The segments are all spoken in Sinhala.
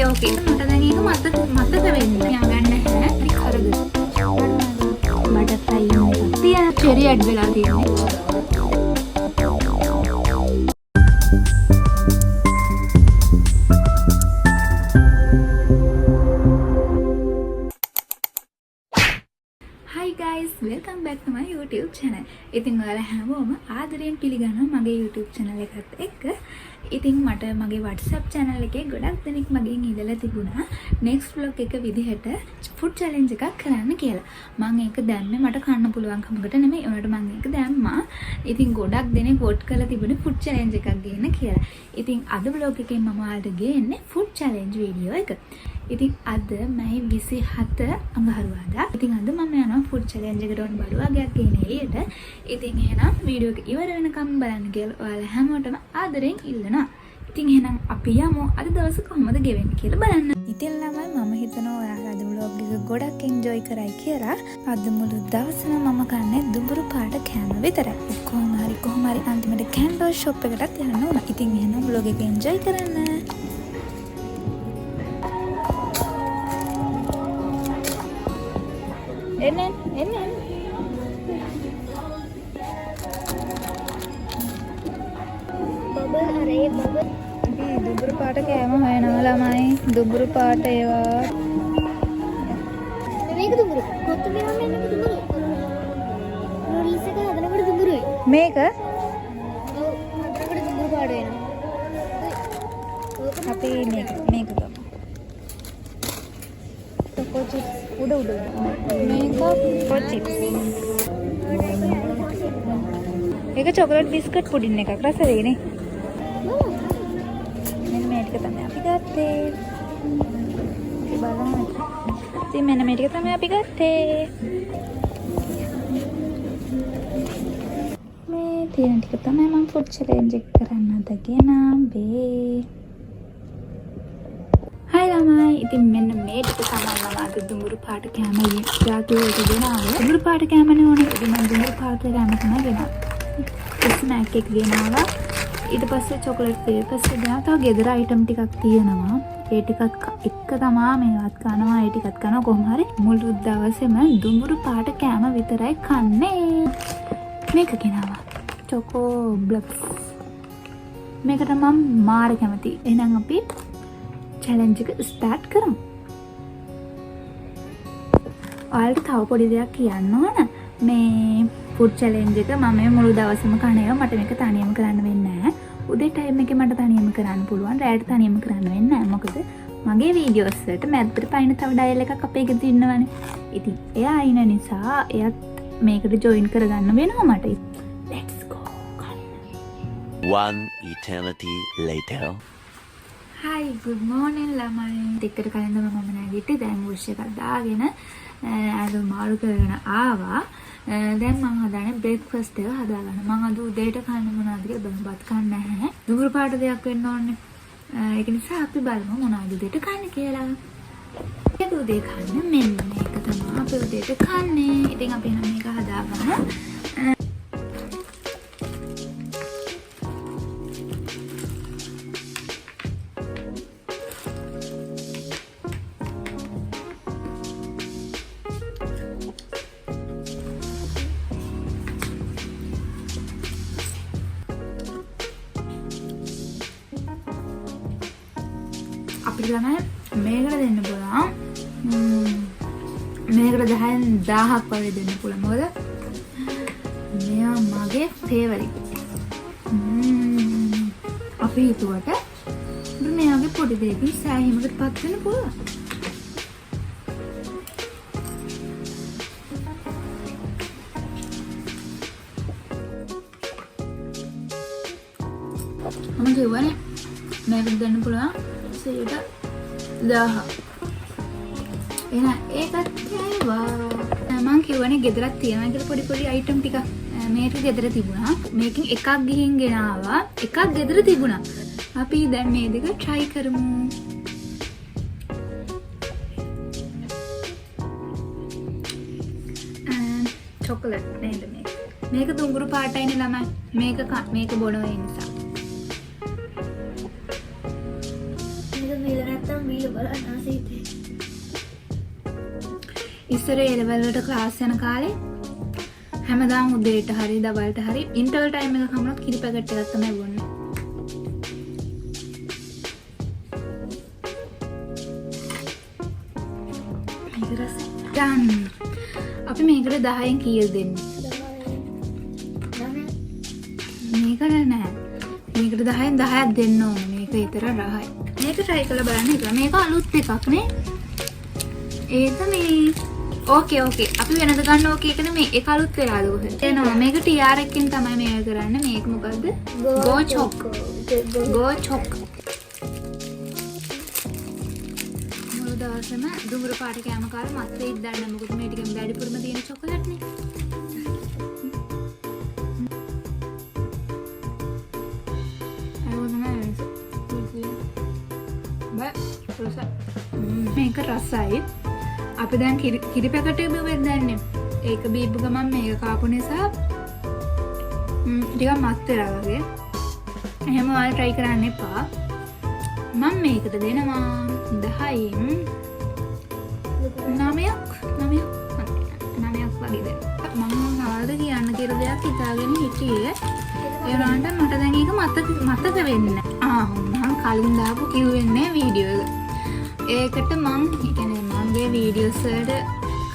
ඕකේ මට දැන් ඒක මතක වෙන්නේ යන්න නැහැ හරි බටර්ෆ්ලයි එකක් තියන චෙරි ඇඩ් වෙලා තියෙනවා Welcome back to my YouTube channel. ඉතින් ඔයාලා හැමෝම ආදරයෙන් පිළිගන්නවා මගේ YouTube channel එකත් එක්ක. ඉතින් මට මගේ WhatsApp channel එකේ ගොඩක් දෙනෙක් මගෙන් ඉල්ලලා තිබුණා next vlog එක විදිහට food challenge එකක් කරන්න කියලා. මම ඒක දැම්මේ මට කන්න පුළුවන් කමකට නෙමෙයි. ඒකට මම ඒක දැම්මා. ඉතින් ගොඩක් දෙනෙක් vote කරලා තිබුණේ food challenge එකක් ගේන්න කියලා. ඉතින් අද vlog එකෙන් මම ඔයාලට ගේන්නේ food challenge video එක. ඉතින් අද මයි 27 අඟහරුවාදා. ඉතින් අද මම යනවා food challenge එකට ඔන්න බඩුවාගයක් ගේන එළියට. ඉතින් එහෙනම් වීඩියෝ එක ඉවර වෙනකම් බලන්න කියලා ඔයාලා හැමෝටම ආදරෙන් ඉල්ලනවා. ඉතින් එහෙනම් අපි යමු අද දවස කොහොමද ගෙවෙන්නේ කියලා බලන්න. ඉතින් ළමයි මම හිතනවා ඔයාලා අද vlog එක ගොඩක් enjoy කරයි කියලා. අද මුළු දවසම මම කන්නේ දුඹුරු පාට කෑම විතරයි. කොහොම හරි අන්තිමට කැන්ඩල් shop එකටත් යන්න ඕන. ඉතින් එහෙනම් vlog එක enjoy කරන්න. එන්න බබල් අරේ බබල් අපි දුඹුරු පාට කෑම හොයනවා ළමයි දුඹුරු පාට ඒවා මේක දුඹුරු කොත්තු ගිරම් මේක දුඹුරු නූඩල්ස් එක හදනකොට දුඹුරුයි මේක ඔව් හදනකොට දුඹුරු පාට වෙනවා අපි මේක ගමු choco chips udah මේක choco chips ඒක chocolate biscuit pudding එකක් රස වෙන්නේ මෙන්න මේ ටික තමයි අපි ගත්තේ බලන්න ඉතින් මෙන්න මේ ටික තමයි අපි ගත්තේ මේ තියෙන ටික තමයි මම food challenge එක කරන්න අද ගෙනාවේ ළමයි ඉතින් මෙන්න මේ ටික තමයි මම අද දුඹුරු පාට කෑම යාතු වලට ගෙනාවේ. දුඹුරු පාට කෑමනේ ඕනේ. ඉතින් මම දුඹුරු පාට කෑම තමයි ගෙනාවේ. ස්නැක් එක ගෙනාවා. ඊට පස්සේ චොකලට් වේෆර්ස් ගෙනාවා. තව ගෙදර අයිටම් ටිකක් තියෙනවා. ඒ ටිකත් එක තමයි මේවත් කනවා. ඒ ටිකත් කනවා කොහොම හරි මුළු දවසේම දුඹුරු පාට කෑම විතරයි කන්නේ. මේක ගෙනාවා. චොකෝ බ්ලොක්ස්. මේකට මම මාර කැමතියි. එහෙනම් අපි challenge එක start කරමු. ඔයාලට තව පොඩි දෙයක් කියන්න ඕන. මේ food challenge එක මම මුළු දවසම කනවා. මට මේක තනියම කරන්න වෙන්නේ නැහැ. උදේ time එකේ මට තනියම කරන්න පුළුවන්. රාත්‍රියට තනියම කරන්න වෙන්නේ නැහැ. මොකද මගේ videos වලට මැද්දට පයින් තව dial එකක් අපේ ගෙදර ඉන්නවනේ. ඉතින් එයා ඉන්න නිසා එයාත් මේකට join කරගන්න වෙනවා මට. Let's go. One eternity later. Hi, good morning ළමයි. ටිකට කලින් තමයි මම නැගිට්ටේ. දැන් වොෂ් එකක් දාගෙන අද මාරු කරගෙන ආවා. දැන් මම හදාන්නේ බ්‍රේක්ෆාස්ට් එක හදාගන්න. මම අද උදේට කන්න මොනවද කියලා බත් කන්නේ නැහැ. දුඹුරු පාට දෙයක් වෙන්න ඕනේ. ඒක නිසා අපි බලමු මොනවද උදේට කන්න කියලා. ඒක උදේ කන්න මෙන්න මේක තමයි අපි උදේට කන්නේ. ඉතින් අපි නම් මේක හදාගමු. අපිට ළමයි මේකට දෙන්න පුළුවන් මේකට 10න් 1000ක් වගේ දෙන්න පුළුවන් මොකද මෙයා මගේ ෆේවරිට් අපි හිතුවට මෙයාගේ පොඩි දෙයකින් සෑහීමකට පත් වෙන්න පුළුවන් මම කියවනේ මේකට දෙන්න පුළුවන් 1000 එහෙනම් ඒකත් ඇයිවා මම කියවනේ ගෙදරක් තියනවා කියලා පොඩි අයිටම් ටිකක් මේක ගෙදර තිබුණා මේකෙන් එකක් ගිහින් ගෙනාවා එකක් ගෙදර තිබුණා අපි දැන් මේ දෙක try කරමු chocolate නේද මේක දුඹුරු පාටයිනේ ළමයි මේක බොනවා ඒ නිසා මේක ඉස්සර ඒ ලෙවල් වලට ක්ලාස් යන කාලේ හැමදාම උදේට හරි දවල්ට හරි ඉන්ටර්වල් ටයිම් එක කමනොත් කිරි පැකට් එකක් තමයි බොන්නේ. මේක රස done. අපි මේකට 10න් කීයද දෙන්නේ? මේකට නෑ. මේකට 10න් 10ක් දෙන්න ඕනේ. මේක විතර රහයි. මේක try කරලා බලන්න එක. මේක අලුත් එකක් නේ. ඒක මේ ඕකේ අපි වෙනද ගන්න ඕකේ එකනේ මේ ඒක අලුත් වෙලාද කොහෙද එනවා මේක TR එකකින් තමයි මේක කරන්නේ මේක මොකද්ද go chok මුළු දවසම දුඹුරු පාට කෑම කාලා මත් වෙයිද දන්න මොකද මේ ටිකෙන් වැඩිපුරම තියෙන චොකලට් නේ මේක රසයි අපි දැන් කිරි පැකට් එක බෙවෙත් දැන්නේ. ඒක බීපු ගමන් මේක කාපු නිසා ටිකක් මත් වෙලා වගේ. එහෙම ඔයාලා try කරන්න එපා. මම මේකට දෙනවා 10න් 9ක් වගේ දෙන්න. මම නවල්ද කියන්න කියලා දෙයක් හිතාගෙන හිටියේ. ඒ වුණාට මට දැන් ඒක මතක වෙන්නේ නැහැ. මම කලින් දාපු කිව්වෙන්නේ වීඩියෝ එක. ඒකට මම කියන්නේ මගේ වීඩියෝස් වලට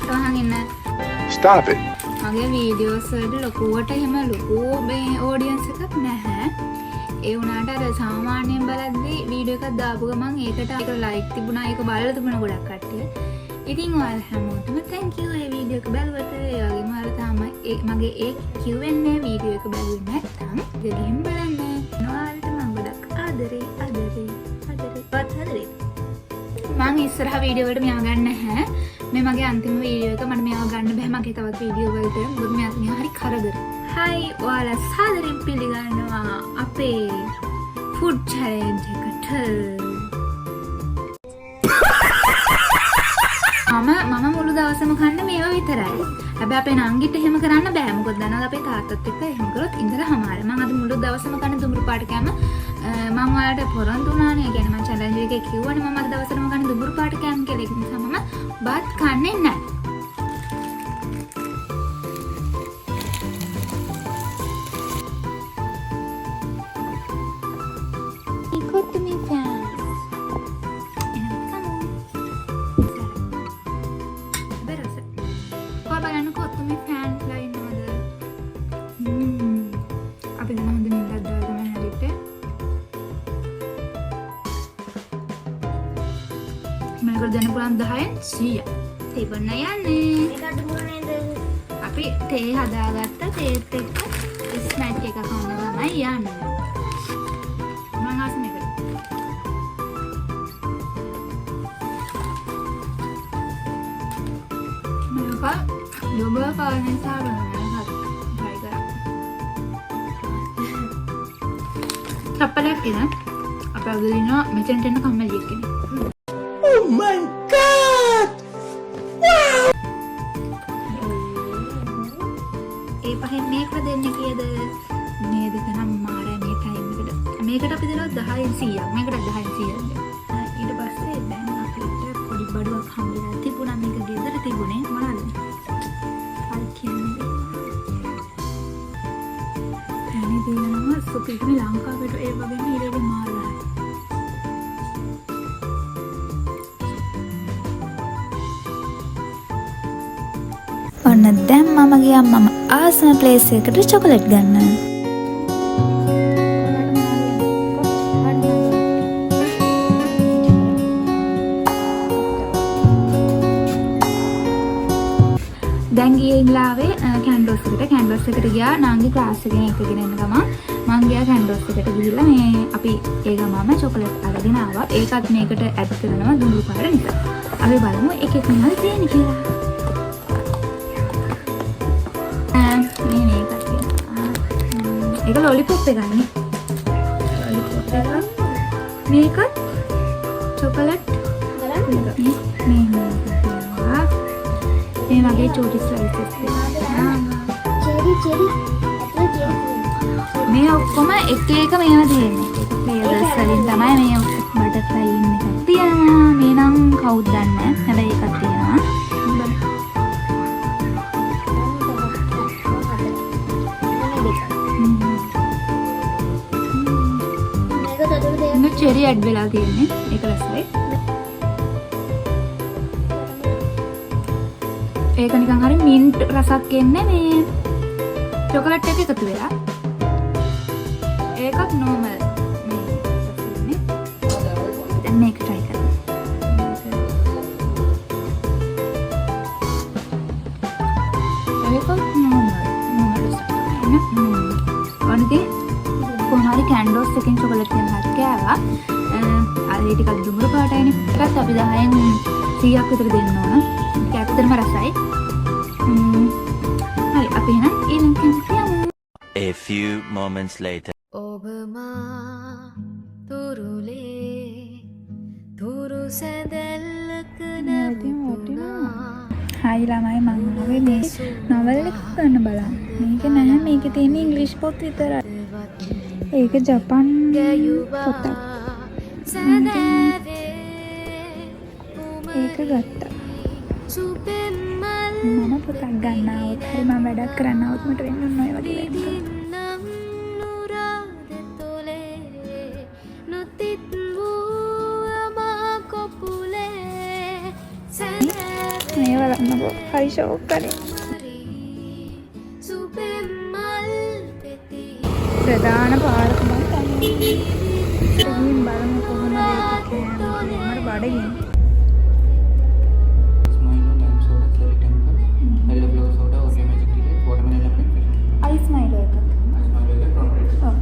කරහන් ඉන්න Stop it. මගේ වීඩියෝස් වලට ලොකුවට එහෙම ලොකු ඔඩියන්ස් එකක් නැහැ. ඒ වුණාට අර සාමාන්‍යයෙන් බලද්දී වීඩියෝ එකක් දාපු ගමන් ඒකට ලයික් තිබුණා ඒක බලලා තිබුණා ගොඩක් කට්ටිය. ඉතින් ඔයාලා හැමෝටම thank you මේ වීඩියෝ එක බලුවට. ඒ වගේම ඔයාලා තාම මගේ ඒ Q&A වීඩියෝ එක බලුවේ නැත්නම් ගිහින් බලන්න. ඔයාලට මම ගොඩක් ආදරේ. මම ඉස්සරහ වීඩියෝ වලට මෙයා ගන්න නැහැ. මේ මගේ අන්තිම වීඩියෝ එක මට මෙයාව ගන්න බෑ මගේ තවත් වීඩියෝ වලට. මොකද මෙයා හරි කරදර. හයි ඔයාලා සාදරයෙන් පිළිගන්නවා අපේ ෆුඩ් චැලෙන්ජ් එකට. මම මුළු දවසම කන්නේ මේවා විතරයි. හැබැයි අපේ නංගිට එහෙම කරන්න බෑ. මොකද දන්නවද අපේ තාත්තත් එක්ක එහෙම කරොත් ඉඳලා හමාර. මම අද මුළු දවසම කන්නේ දුඹුරු පාට කෑම. මම ඔයාලට පොරොන්දු වුණානේ. ඒ කියන්නේ මම චැලෙන්ජ් එකේ කිව්වනේ මම අද දවසටම කන්නේ දුඹුරු පාට කෑම කියලා. ඒක නිසා මම බත් කන්නේ නැහැ. කොත්තුමි ෆෑන්ස්. බරස. කොබලන්න කොත්තුමි ෆෑන්ස් ලා ඉන්නවද? අපි දැන් හොඳ නින්දක් දාලා තමයි හරියට. මේක දෙන්න පුළුවන් 10න් 100. තිබුණ යන්නේ. ඒකට මුල නේද? අපි තේ හදාගත්ත තේත් එක්ක ස්නැක් එක කන්න තමයි යන්නේ. මම ආස මේක. මේක දුබ කාලේ සාරනවා. try කරා. චප්පලක් ඉන්න. අපේ අද දිනවා මෙතෙන්ට එන්න කම්මැලියෙක් කෙනෙක්. Oh my God! ඒ පහෙන් මේකට දෙන්න කීයද? මේ දෙක නම් මාරයි මේ ටයිම් එකට. මේකට අපි දෙනවා 10න් 100ක්. මේකට 10න් 100ක්. ඊට පස්සේ දැන් අපිට පොඩි බඩුවක් හම්බෙලා තිබුණා. මේක ගෙදර තිබුණේ මොනවද? හරි කියන්නේ. පැණි දෙනවා සුපිරි මේ ලංකාවට ඒ වගේම ඊළඟ මාරයි. ඔන්න දැන් මම ගියා මම ආසම ප්ලේස් එකකට චොකලට් ගන්න. දැන් ගියේ ඉංග්ලාවේ කැන්ඩෝස් එකට ගියා නාන්ගේ ක්ලාස් එකෙන් එකගෙන එන්න ගමන් මං ගියා කැන්ඩෝස් එකට ගිහිල්ලා මේ අපි ඒ ගමම චොකලට් අරගෙන ආවා. ඒකත් මේකට ඇඩ් කරනවා දුඹුරු පාට නිසා. අපි බලමු එකේ මොනවද තියෙන්නේ කියලා. ඒක ලොලිපොප් එකක් නේ. ලොලිපොප් එක. මේකත් චොකලට් මේ වගේ චෝටි ස්ලයිසස් තියෙනවා. චෙරි මේ ඔක්කොම එක එක මේවා තියෙන්නේ. මේ රස වලින් තමයි මේ බටර්ෆ්ලයි එකක් තියෙනවා. මේ නම් කවුද දන්නේ නැහැ. හැබැයි එකක් තියෙනවා. චෙරි ඇඩ් වෙලා තියෙන්නේ. ඒක රසයි. ඒක නිකන් හරි මින්ට් රසක් එන්නේ මේ චොකලට් එක එකතු වෙලා. ඒකත් නෝමල්. දැන් මේක try කරමු. ඒකත් නෝමල් රසක්. අනිත් කොහොමද කැන්ඩෝස් එකෙන් චොකලට් එකක් කෑවා. අර ඒ ටිකක් දුඹුරු පාටයිනේ. ඒකත් අපි 10න් 100ක් විතර දෙන්න ඕන. ඒක ඇත්තටම රසයි. හරි අපි එහෙනම් ඊළඟ කැමති යමු. A few moments later. ඔබ මා තුරුලේ තුරු සැදැල්ලක නැවතුනා. හයි ළමයි මම ආවේ මේ නොවල් එක ගන්න බලන්න. මේක නැහැ මේකේ තියෙන ඉංග්‍රීසි පොත් විතරයි. ඒක ජපන් පොතක්. ඒක ගත්තා. මම පොතක් ගන්නවොත් හරි මම වැඩක් කරන්නවොත් මට වෙන්න ඕන ඔය වගේ වැඩක්. මේ බලන්නකො හරි ෂෝක් කරේ. ප්‍රධාන පාරක මම තමයි. ඉතින් බලමු කොහොමද ඒක කියන්නේ. මට බඩගිනි. Smile lime soda, cherry temple, yellow flower soda, Oreo magic ticket, watermelon apple, fresh. අයි ස්මයිල් එක. Smile like from red. ඔව්.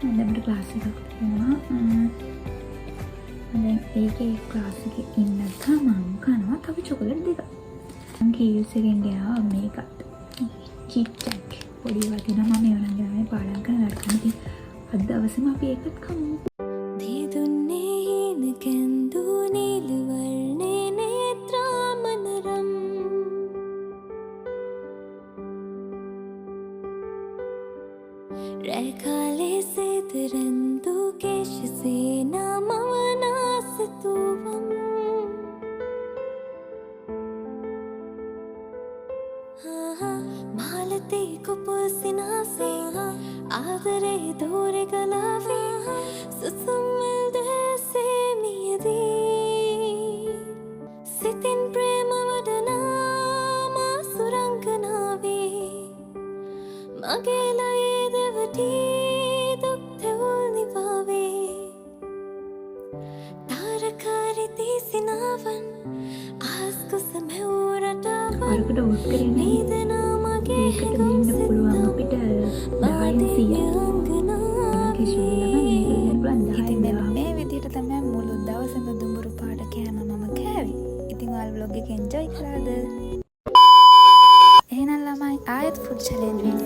මම ක්ලාස් එකක් තියෙනවා. දැන් ඒකේ ක්ලාස් එකේ ඉන්න ගමන් කනවා තව චොකලට් දෙකක්. මම කීස් එකෙන් ගියා මේකත්. චිට්චට් පොඩි වගේ නම මේ වරන් ගානේ පාඩම් කරලා ගන්න. අද දවසේම අපි ඒකත් කමු. දීදුන්නේ හිනකෙන්දු නිල වර්ණේ නේත්‍රාමනරම් රැකාලේ සේතරන්දු කේශසේනා මවනාසතුවම් මාලතී කුපුසිනාසේ ආදරේ දෝරෙ ගලාවේ සුසුම්මල් දැසේ මියදී සිතින් ප්‍රේම වඩනා මා සුරංගනාවේ මගේ ලයේ දෙවටී දුක් තෙවුල් නිවාවේ තාරකාරි තීසිනාවන් ආස්කුස මෙවුරටාවන් අරකට වොට් කරන්නේ නීදනා මගේ ඒකට දෙන්න පුළුවන් අපිට 10න් 100ක්. මේ විදිහට තමයි මුළු දවසම දුඹුරු පාට කෑම මම කෑවේ. ඉතින් ඔයාලා vlog එක enjoy කරාද? එහෙනම් ළමයි ආයෙත් ෆුඩ් චැලෙන්ජ්